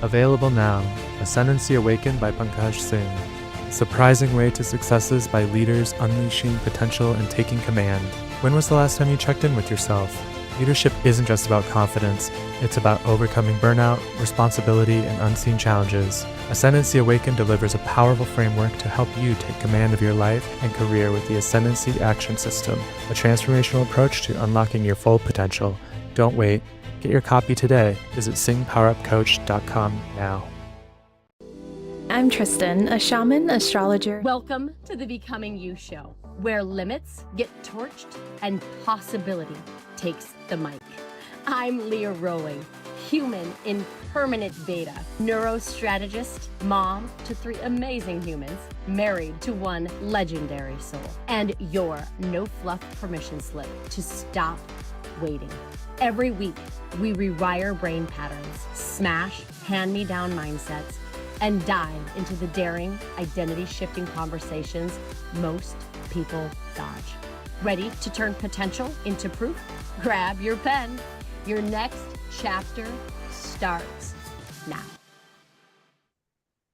Available now, Ascendancy Awakened by Pankaj Singh. Surprising Way to Successes by Leaders Unleashing Potential and Taking Command. When was the last time you checked in with yourself? Leadership isn't just about confidence, it's about overcoming burnout, responsibility, and unseen challenges. Ascendancy Awakened delivers a powerful framework to help you take command of your life and career with the Ascendancy Action System, a transformational approach to unlocking your full potential. Don't wait. Get your copy today. Visit singpowerupcoach.com now. I'm Tristan, a shaman, astrologer. Welcome to the Becoming You show, where limits get torched and possibility takes the mic. I'm Leah Rowling, human in permanent beta, neurostrategist, mom to 3 amazing humans, married to 1 legendary soul, and your no fluff permission slip to stop waiting. Every week, we rewire brain patterns, smash hand-me-down mindsets, and dive into the daring, identity-shifting conversations most people dodge. Ready to turn potential into proof? Grab your pen. Your next chapter starts now.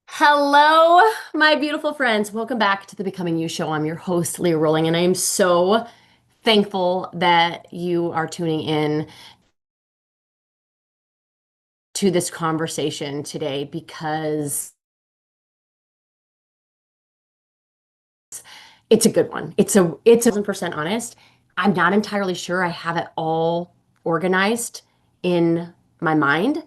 Hello, my beautiful friends. Welcome back to the Becoming You show. I'm your host, Leah Rowling, and I am so thankful that you are tuning in to this conversation today, because it's a good one. It's 1,000% honest. I'm not entirely sure I have it all organized in my mind,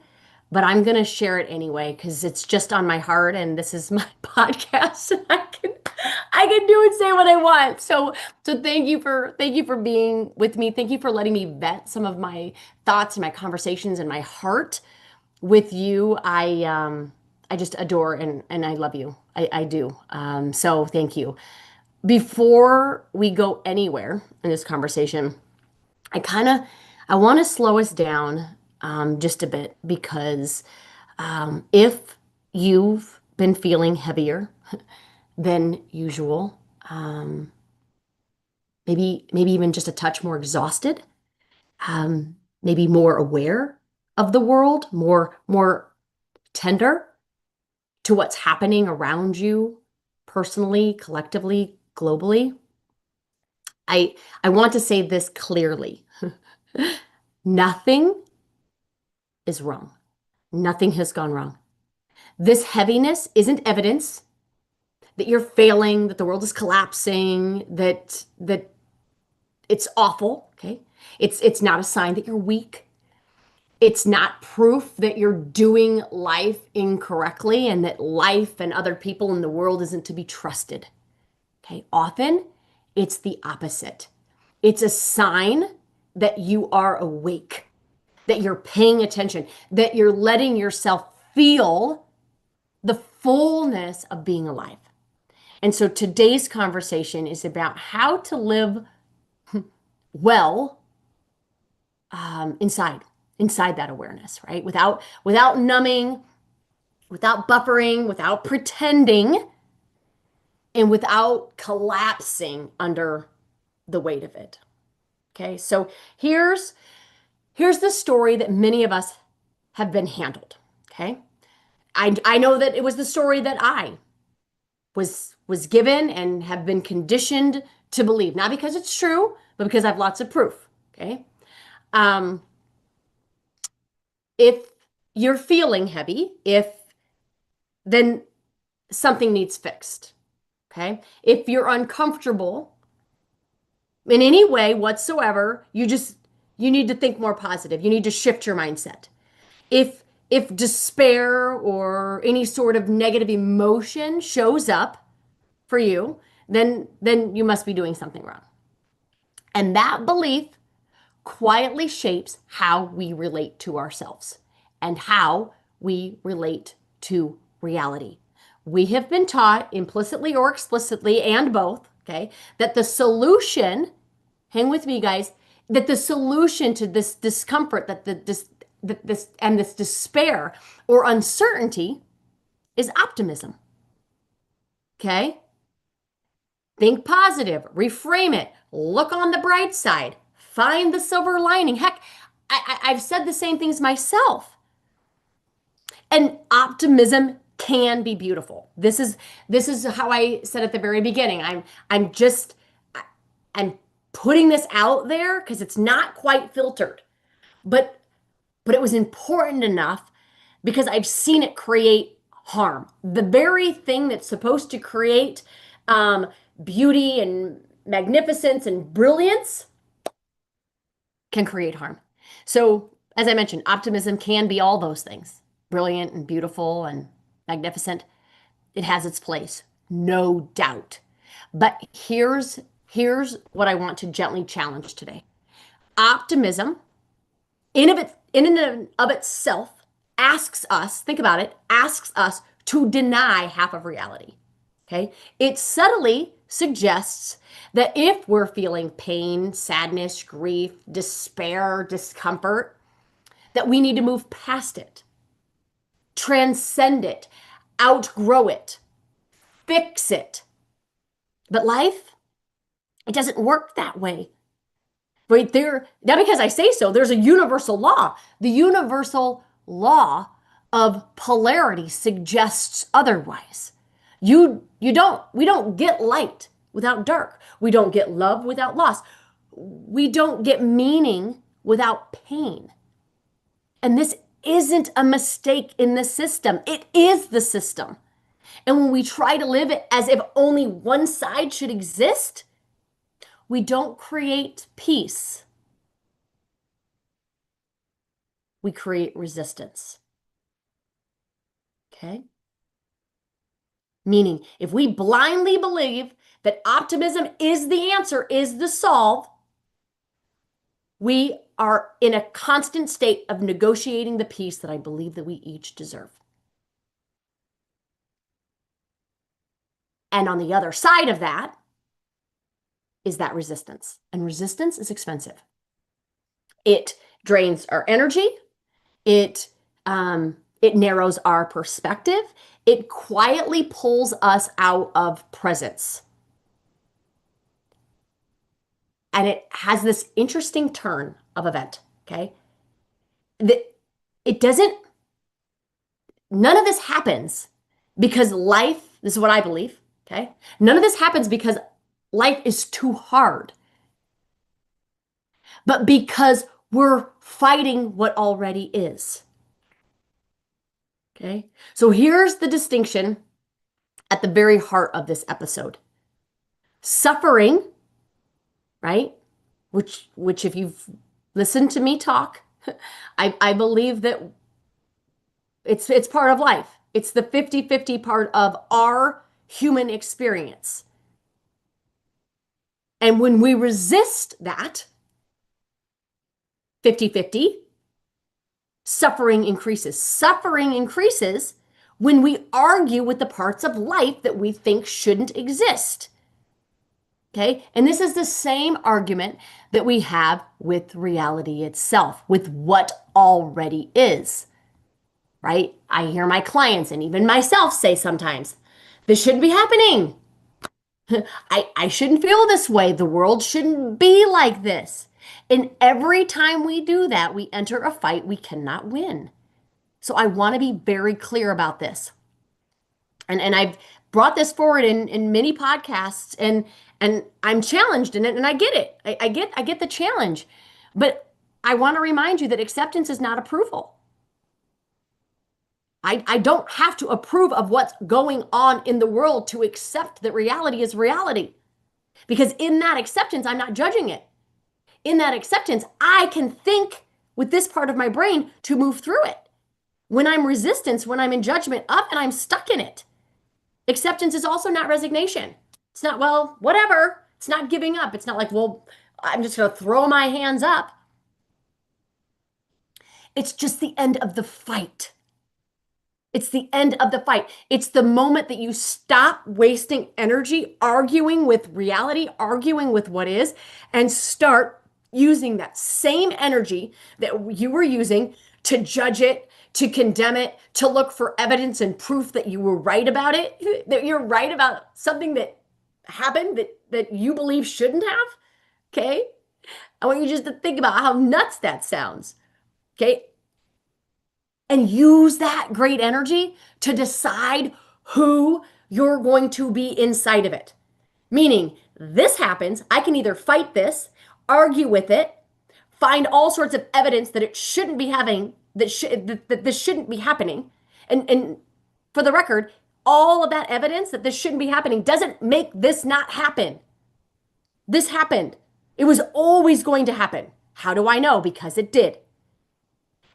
but I'm going to share it anyway because it's just on my heart, and this is my podcast, and I can do and say what I want. So thank you for being with me. Thank you for letting me vet some of my thoughts and my conversations and my heart with you. I just adore and I love you. I do. So thank you. Before we go anywhere in this conversation, I want to slow us down just a bit, because if you've been feeling heavier than usual, maybe even just a touch more exhausted, maybe more aware of the world, more tender to what's happening around you, personally, collectively, globally. I want to say this clearly. Nothing is wrong. Nothing has gone wrong. This heaviness isn't evidence that you're failing, that the world is collapsing, that it's awful, okay? It's not a sign that you're weak. It's not proof that you're doing life incorrectly and that life and other people in the world isn't to be trusted. Okay? Often it's the opposite. It's a sign that you are awake, that you're paying attention, that you're letting yourself feel the fullness of being alive. And so today's conversation is about how to live well inside that awareness, right? Without numbing, without buffering, without pretending, and without collapsing under the weight of it. Okay, so here's the story that many of us have been handled. Okay, I know that it was the story that I was given and have been conditioned to believe, not because it's true, but because I have lots of proof. Okay. If you're feeling heavy, then something needs fixed, okay? If you're uncomfortable in any way whatsoever, you need to think more positive. You need to shift your mindset. If despair or any sort of negative emotion shows up for you, then you must be doing something wrong. And that belief quietly shapes how we relate to ourselves and how we relate to reality. We have been taught, implicitly or explicitly, and both, okay, that the solution, hang with me guys, that the solution to this discomfort, this despair or uncertainty is optimism. Okay? Think positive, reframe it, look on the bright side. Find the silver lining. Heck, I've said the same things myself. And optimism can be beautiful. This is how I said at the very beginning. I'm putting this out there because it's not quite filtered. But it was important enough because I've seen it create harm. The very thing that's supposed to create beauty and magnificence and brilliance can create harm. So, as I mentioned, optimism can be all those things, brilliant and beautiful and magnificent. It has its place, no doubt. But here's what I want to gently challenge today. Optimism in and of itself asks us, think about it, asks us to deny half of reality. Okay? It subtly suggests that if we're feeling pain, sadness, grief, despair, discomfort, that we need to move past it, transcend it, outgrow it, fix it. But life, it doesn't work that way. Right there, not because I say so, there's a universal law. The universal law of polarity suggests otherwise. We don't get light without dark. We don't get love without loss. We don't get meaning without pain. And this isn't a mistake in the system. It is the system. And when we try to live it as if only one side should exist, we don't create peace. We create resistance. Okay? Meaning, if we blindly believe that optimism is the answer, is the solve, we are in a constant state of negotiating the peace that I believe that we each deserve. And on the other side of that is that resistance. And resistance is expensive. It drains our energy. It narrows our perspective. It quietly pulls us out of presence. And it has this interesting turn of event, okay? None of this happens because life, this is what I believe, okay? None of this happens because life is too hard, but because we're fighting what already is. Okay? So here's the distinction at the very heart of this episode. Suffering, right? Which if you've listened to me talk, I believe that it's part of life. It's the 50-50 part of our human experience. And when we resist that 50-50, suffering increases. Suffering increases when we argue with the parts of life that we think shouldn't exist. Okay? And this is the same argument that we have with reality itself, with what already is. Right? I hear my clients and even myself say sometimes, this shouldn't be happening. I shouldn't feel this way. The world shouldn't be like this. And every time we do that, we enter a fight we cannot win. So I want to be very clear about this. And I've brought this forward in many podcasts, and I'm challenged in it, and I get it. I get the challenge. But I want to remind you that acceptance is not approval. I don't have to approve of what's going on in the world to accept that reality is reality. Because in that acceptance, I'm not judging it. In that acceptance, I can think with this part of my brain to move through it. When I'm resistance, when I'm in judgment up and I'm stuck in it. Acceptance is also not resignation. It's not, well, whatever. It's not giving up. It's not like, well, I'm just going to throw my hands up. It's just the end of the fight. It's the end of the fight. It's the moment that you stop wasting energy arguing with reality, arguing with what is, and start using that same energy that you were using to judge it, to condemn it, to look for evidence and proof that you were right about it, that you're right about something that happened that you believe shouldn't have. Okay? I want you just to think about how nuts that sounds. Okay? and use that great energy to decide who you're going to be inside of it. Meaning, this happens, I can either fight this, argue with it, find all sorts of evidence that it shouldn't be having, that this shouldn't be happening. And for the record, all of that evidence that this shouldn't be happening doesn't make this not happen. This happened. It was always going to happen. How do I know? Because it did.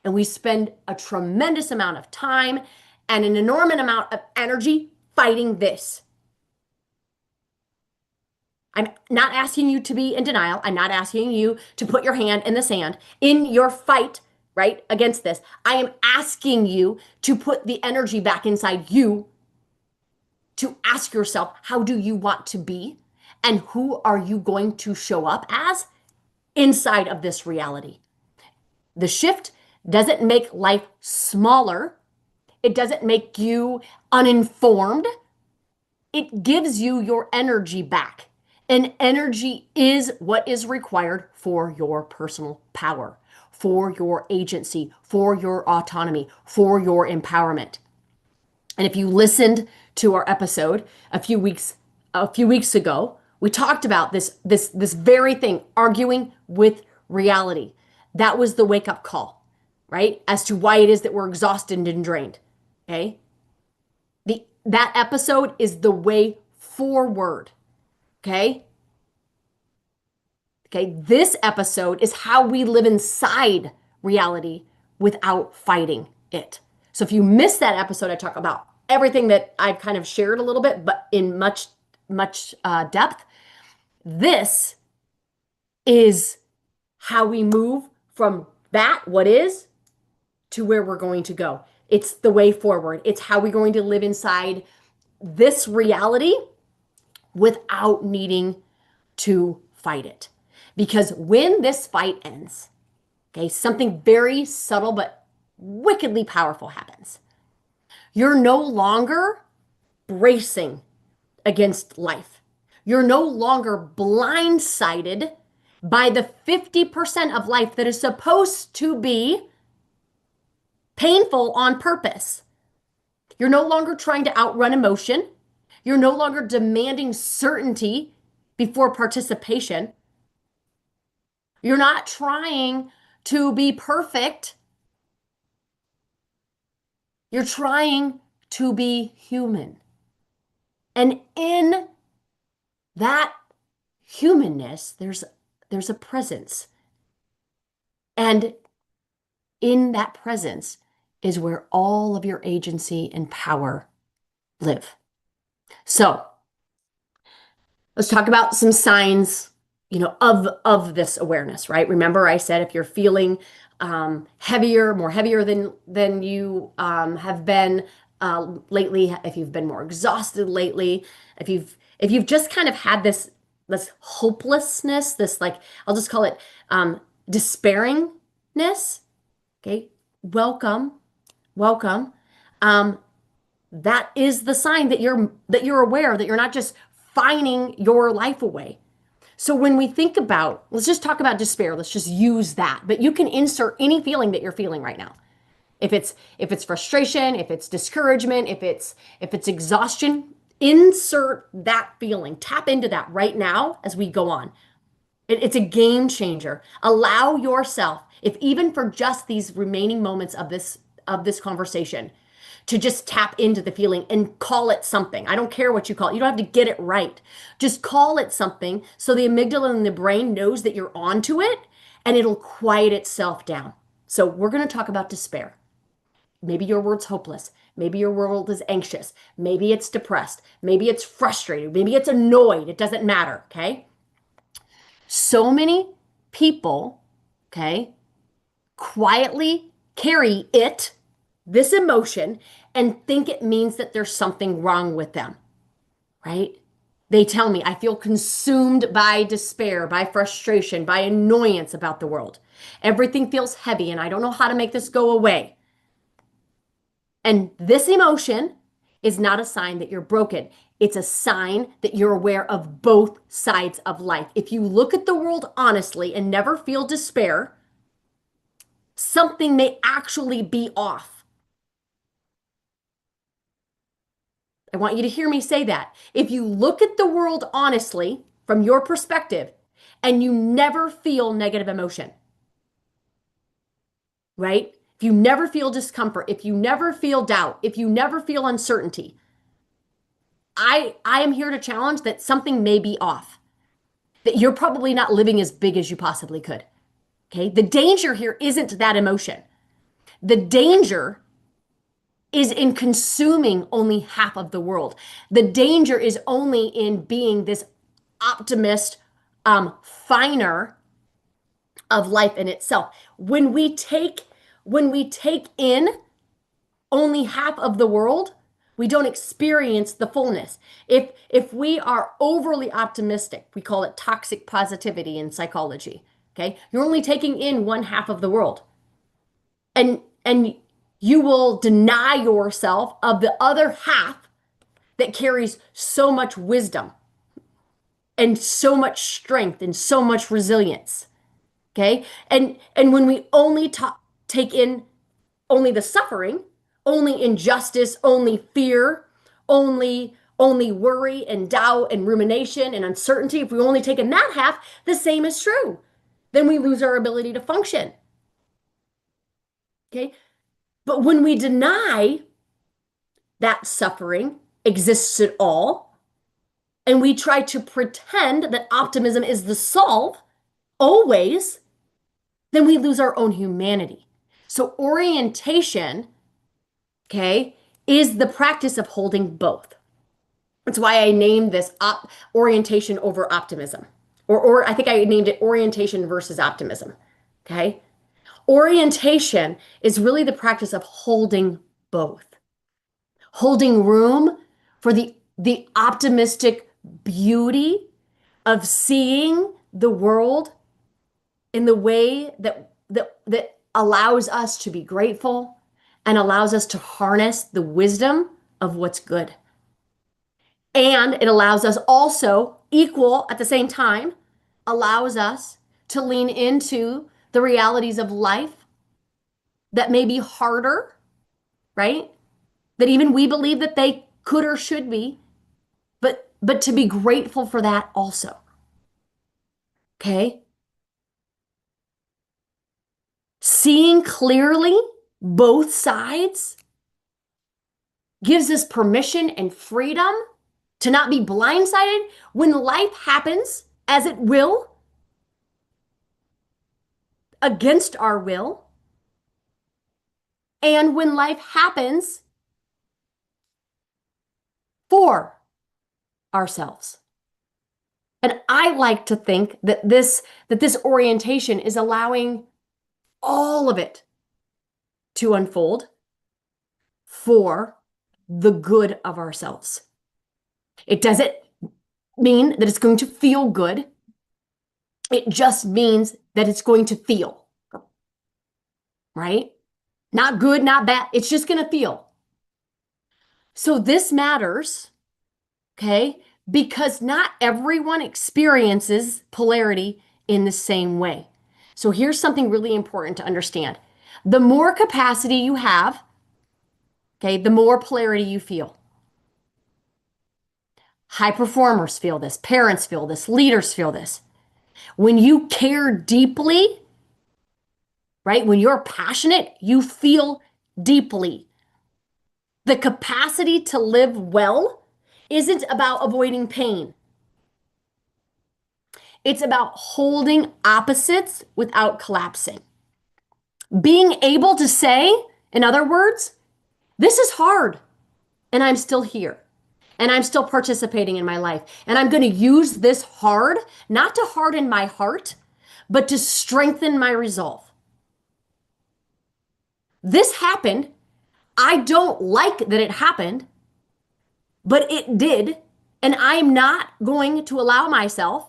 And we spend a tremendous amount of time and an enormous amount of energy fighting this. I'm not asking you to be in denial. I'm not asking you to put your hand in the sand in your fight, right, against this. I am asking you to put the energy back inside you, to ask yourself, how do you want to be? And who are you going to show up as inside of this reality? The shift doesn't make life smaller. It doesn't make you uninformed. It gives you your energy back. And energy is what is required for your personal power, for your agency, for your autonomy, for your empowerment. And if you listened to our episode a few weeks ago, we talked about this very thing, arguing with reality. That was the wake-up call, right? As to why it is that we're exhausted and drained. Okay? That episode is the way forward. Okay? Okay, this episode is how we live inside reality without fighting it. So if you missed that episode, I talk about everything that I've kind of shared a little bit, but in much depth. This is how we move from that, what is, to where we're going to go. It's the way forward. It's how we're going to live inside this reality without needing to fight it. Because when this fight ends, okay, something very subtle but wickedly powerful happens. You're no longer bracing against life. You're no longer blindsided by the 50% of life that is supposed to be painful on purpose. You're no longer trying to outrun emotion. You're no longer demanding certainty before participation. You're not trying to be perfect. You're trying to be human. And in that humanness, there's a presence. And in that presence is where all of your agency and power live. So let's talk about some signs, of this awareness, right? Remember I said if you're feeling more heavier than you have been lately, if you've been more exhausted lately, if you've just kind of had this hopelessness, this, like, I'll just call it despairingness. Okay, welcome. That is the sign that you're aware that you're not just fining your life away. So when we think about, let's just talk about despair. Let's just use that. But you can insert any feeling that you're feeling right now. If it's frustration, if it's discouragement, if it's exhaustion, insert that feeling. Tap into that right now as we go on. It's a game changer. Allow yourself, if even for just these remaining moments of this conversation, to just tap into the feeling and call it something. I don't care what you call it. You don't have to get it right. Just call it something so the amygdala in the brain knows that you're onto it, and it'll quiet itself down. So we're going to talk about despair. Maybe your word's hopeless. Maybe your world is anxious. Maybe it's depressed. Maybe it's frustrated. Maybe it's annoyed. It doesn't matter, okay? So many people, okay, quietly carry this emotion, and think it means that there's something wrong with them, right? They tell me, I feel consumed by despair, by frustration, by annoyance about the world. Everything feels heavy, and I don't know how to make this go away. And this emotion is not a sign that you're broken. It's a sign that you're aware of both sides of life. If you look at the world honestly and never feel despair, something may actually be off. I want you to hear me say that. If you look at the world honestly from your perspective and you never feel negative emotion, right? If you never feel discomfort, if you never feel doubt, if you never feel uncertainty, I am here to challenge that something may be off, that you're probably not living as big as you possibly could. Okay? The danger here isn't that emotion. The danger is in consuming only half of the world. The danger is only in being this optimist, finer of life in itself. When we take in only half of the world, we don't experience the fullness. If we are overly optimistic, we call it toxic positivity in psychology. Okay, you're only taking in one half of the world, and you will deny yourself of the other half that carries so much wisdom and so much strength and so much resilience. Okay, and when we only take in only the suffering, only injustice, only fear, only worry and doubt and rumination and uncertainty, if we only take in that half, the same is true. Then we lose our ability to function. Okay? But when we deny that suffering exists at all, and we try to pretend that optimism is the solve always, then we lose our own humanity. So orientation, okay, is the practice of holding both. That's why I named this orientation over optimism. Or I think I named it orientation versus optimism. Okay? Orientation is really the practice of holding both. Holding room for the optimistic beauty of seeing the world in the way that allows us to be grateful and allows us to harness the wisdom of what's good. And it allows us also, equal at the same time, allows us to lean into the realities of life that may be harder, right? That even we believe that they could or should be, but to be grateful for that also. Okay? Seeing clearly both sides gives us permission and freedom to not be blindsided when life happens, as it will, against our will, and when life happens for ourselves. And I like to think that this orientation is allowing all of it to unfold for the good of ourselves. It doesn't mean that it's going to feel good. It just means that it's going to feel, right? Not good, not bad. It's just going to feel. So this matters, okay? Because not everyone experiences polarity in the same way. So here's something really important to understand. The more capacity you have, okay, the more polarity you feel. High performers feel this, parents feel this, leaders feel this. When you care deeply, right? When you're passionate, you feel deeply. The capacity to live well isn't about avoiding pain. It's about holding opposites without collapsing. Being able to say, in other words, this is hard, and I'm still here. And I'm still participating in my life. And I'm going to use this hard, not to harden my heart, but to strengthen my resolve. This happened. I don't like that it happened, but it did. And I'm not going to allow myself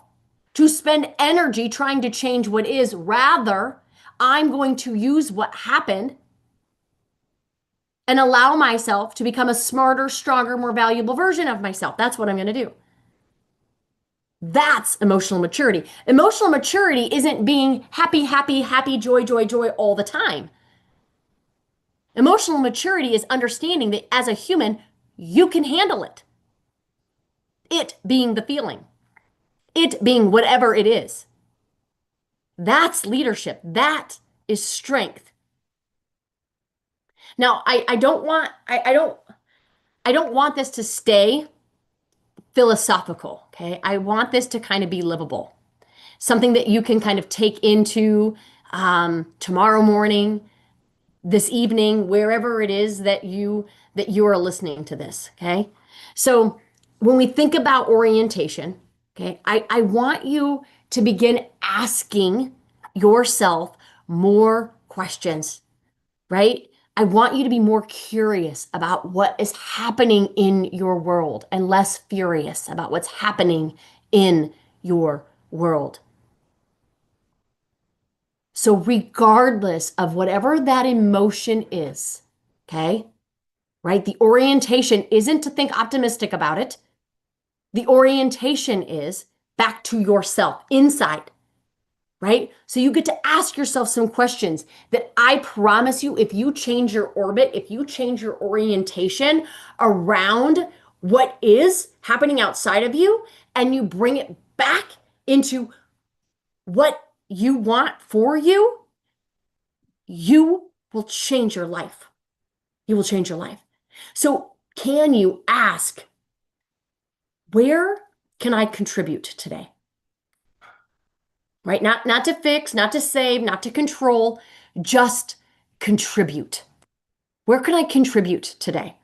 to spend energy trying to change what is. Rather, I'm going to use what happened and allow myself to become a smarter, stronger, more valuable version of myself. That's what I'm going to do. That's emotional maturity. Emotional maturity isn't being happy, happy, happy, joy, joy, joy all the time. Emotional maturity is understanding that as a human, you can handle it. It being the feeling, it being whatever it is. That's leadership. That is strength. Now, I don't want this to stay philosophical, okay? I want this to kind of be livable. Something that you can kind of take into tomorrow morning, this evening, wherever it is that you are listening to this, okay? So when we think about orientation, okay, I want you to begin asking yourself more questions, right? I want you to be more curious about what is happening in your world and less furious about what's happening in your world. So, regardless of whatever that emotion is, okay, right? The orientation isn't to think optimistic about it. The orientation is back to yourself, inside, right? So you get to ask yourself some questions that I promise you, if you change your orbit, if you change your orientation around what is happening outside of you, and you bring it back into what you want for you, you will change your life. You will change your life. So can you ask, where can I contribute today? Right? Not to fix, not to save, not to control, just contribute. Where can I contribute today?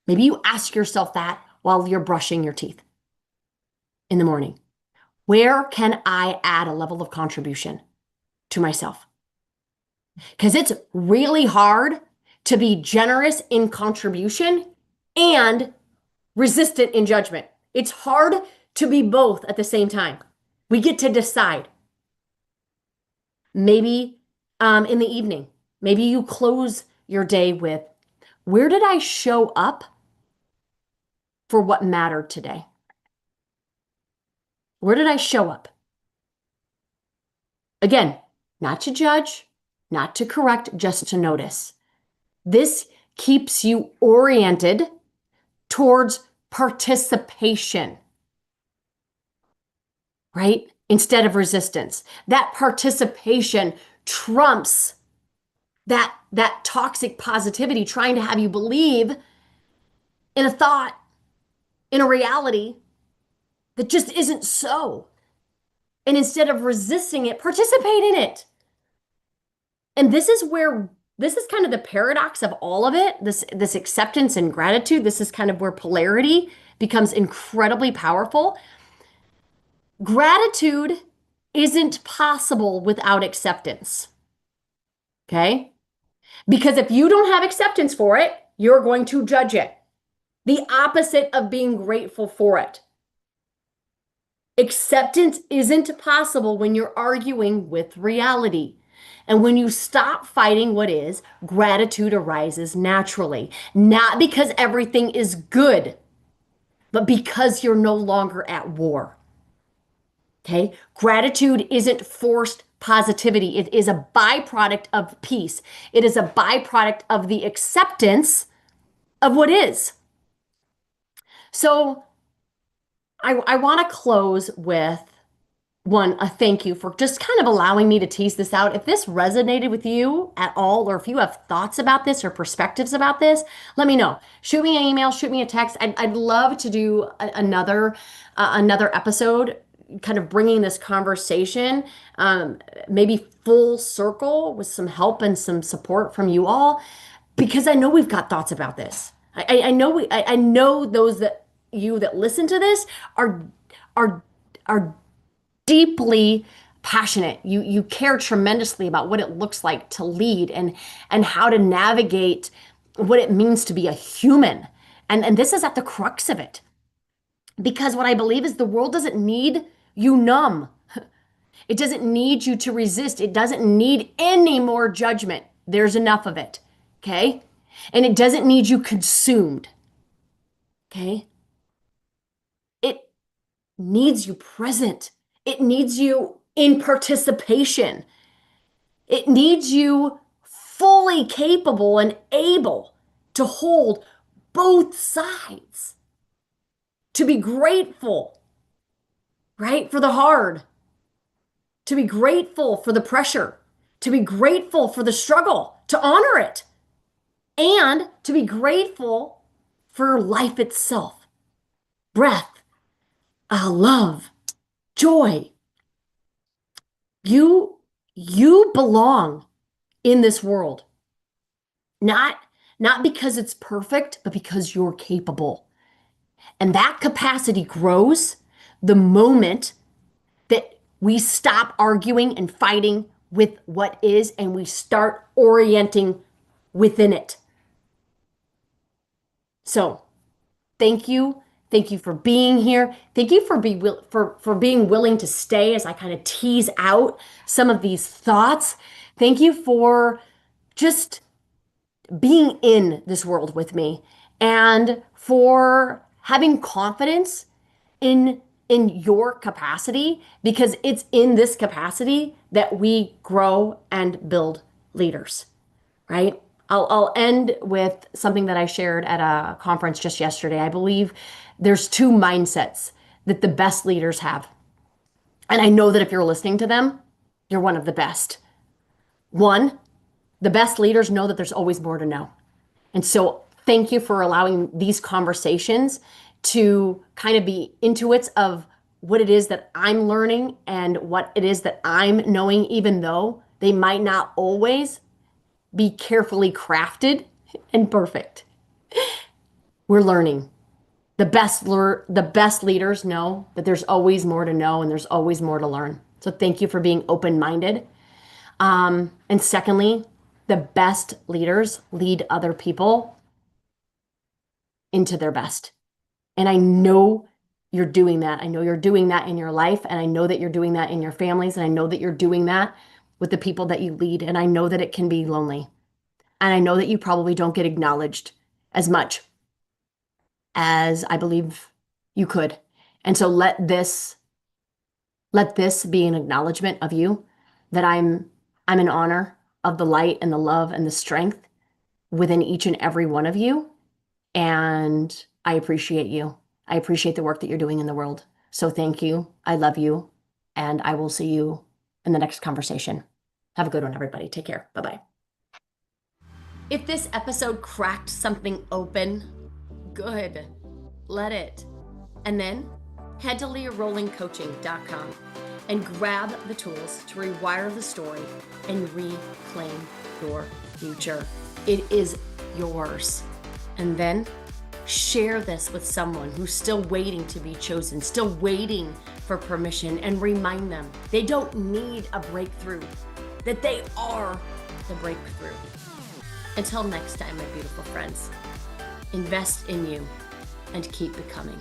Maybe you ask yourself that while you're brushing your teeth in the morning. Where can I add a level of contribution to myself? Because it's really hard to be generous in contribution and resistant in judgment. It's hard to be both at the same time. We get to decide. Maybe in the evening, maybe you close your day with, where did I show up for what mattered today? Where did I show up? Again, not to judge, not to correct, just to notice. This keeps you oriented towards participation, right? Instead of resistance. That participation trumps that toxic positivity, trying to have you believe in a thought, in a reality that just isn't so. And instead of resisting it, participate in it. And this is kind of the paradox of all of it, this acceptance and gratitude. This is kind of where polarity becomes incredibly powerful. Gratitude isn't possible without acceptance. Okay? Because if you don't have acceptance for it, you're going to judge it. The opposite of being grateful for it. Acceptance isn't possible when you're arguing with reality. And when you stop fighting what is, gratitude arises naturally. Not because everything is good, but because you're no longer at war. Okay? Gratitude isn't forced positivity. It is a byproduct of peace. It is a byproduct of the acceptance of what is. So I want to close with a thank you for just kind of allowing me to tease this out. If this resonated with you at all, or if you have thoughts about this or perspectives about this, let me know. Shoot me an email, shoot me a text. I'd love to do another episode, kind of bringing this conversation, maybe full circle with some help and some support from you all, because I know we've got thoughts about this. I know those that listen to this are deeply passionate. You care tremendously about what it looks like to lead and how to navigate what it means to be a human. And this is at the crux of it. Because what I believe is the world doesn't need you numb. It doesn't need you to resist. It doesn't need any more judgment. There's enough of it. Okay? And it doesn't need you consumed. Okay? It needs you present. It needs you in participation. It needs you fully capable and able to hold both sides. To be grateful, right, for the hard. To be grateful for the pressure. To be grateful for the struggle. To honor it. And to be grateful for life itself. Breath, love, joy. You belong in this world. Not because it's perfect, but because you're capable. And that capacity grows the moment that we stop arguing and fighting with what is and we start orienting within it. So, thank you. Thank you for being here. Thank you for being willing to stay as I kind of tease out some of these thoughts. Thank you for just being in this world with me and for having confidence in your capacity, because it's in this capacity that we grow and build leaders, right? I'll end with something that I shared at a conference just yesterday. I believe there's two mindsets that the best leaders have. And I know that if you're listening to them, you're one of the best. One, the best leaders know that there's always more to know. And so thank you for allowing these conversations to kind of be intuits of what it is that I'm learning and what it is that I'm knowing, even though they might not always be carefully crafted and perfect. We're learning. The best leaders know that there's always more to know and there's always more to learn. So thank you for being open-minded. And secondly, the best leaders lead other people into their best. And I know you're doing that. I know you're doing that in your life, and I know that you're doing that in your families, and I know that you're doing that with the people that you lead, and I know that it can be lonely. And I know that you probably don't get acknowledged as much as I believe you could. And so let this be an acknowledgement of you, that I'm in honor of the light and the love and the strength within each and every one of you. And I appreciate you. I appreciate the work that you're doing in the world. So thank you. I love you. And I will see you in the next conversation. Have a good one, everybody. Take care. Bye-bye. If this episode cracked something open, good. Let it. And then head to leahrollingcoaching.com and grab the tools to rewire the story and reclaim your future. It is yours. And then share this with someone who's still waiting to be chosen, still waiting for permission, and remind them they don't need a breakthrough, that they are the breakthrough. Until next time, my beautiful friends, invest in you and keep becoming.